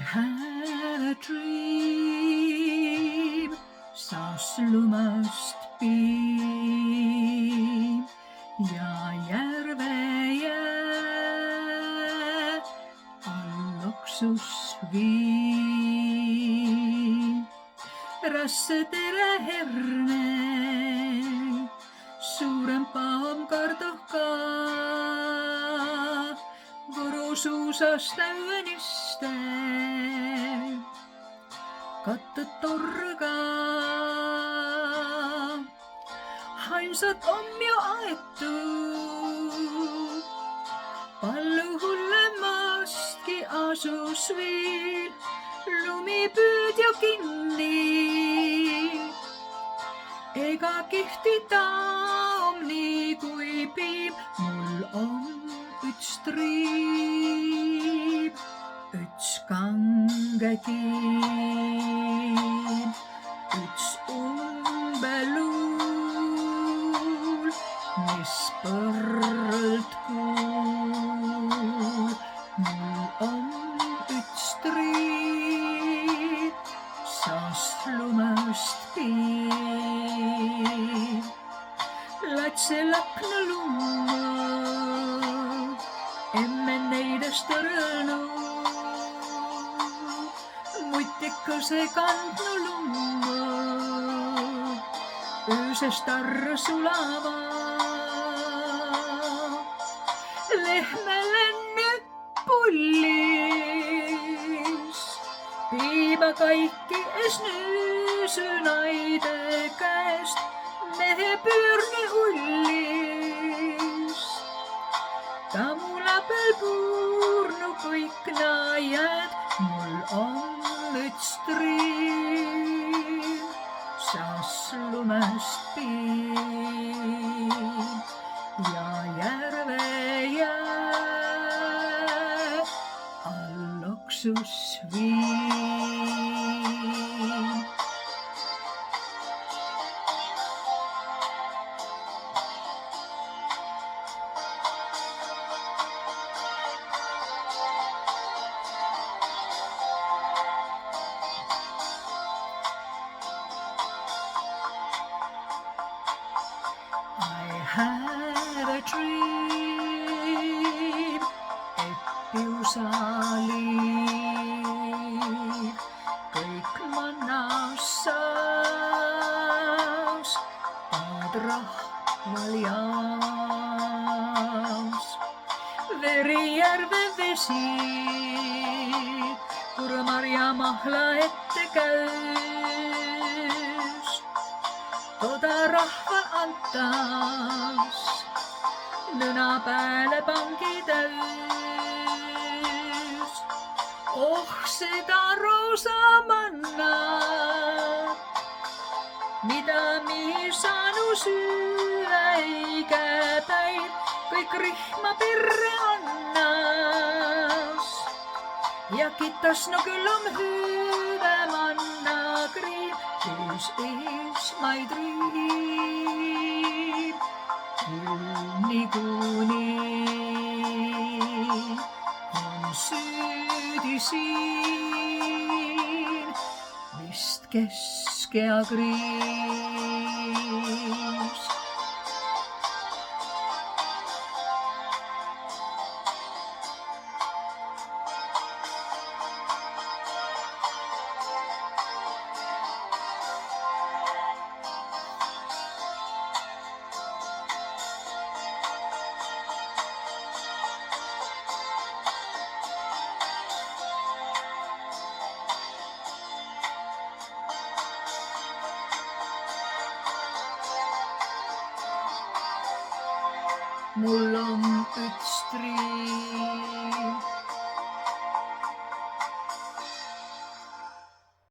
have a dream, saas lumest piim ja järve jää all loksus viim. Rasse tere herne, suurempaa on kartohka, Võrusuusas täyöniste, katted torga. Haimsad on jo aetu, palju hullemastki asus viil, lumipüüdja kinni. Ega kihti ta on nii kui piim, mul on üts triib, üts kange kiim, üts umbeluul, mis põrralt kuul. Mul on üts triib, saast lumest piim. Lätse lakna lumma, emme neidest tõrõnu, mutikase kandnu lumma, öösest tarra sulava. Lehmele nüüd pullis, piima kaikki es nüüsü naide käest, mehe püürni ullis. Ta mula peal puurnu kõik najad, mul on üts triim, saas lumest piim ja järve jää all loksus viim. I have a dream, et piusaliib kõik mannassas, taad rahval jaas. Verijärve vesi, Kurmarja mahla ette käys, toda rahval antas, nõna pääle pangi täys. Oh, seda roosa manna, mida mi saanu süüa õige päiv, kõik rihma perre annas. Ja kitas no küll on hüüve manna kriim, kus is my dream. Niikuinii on süüdi siin vist keskea kriis. Mul on üts triim.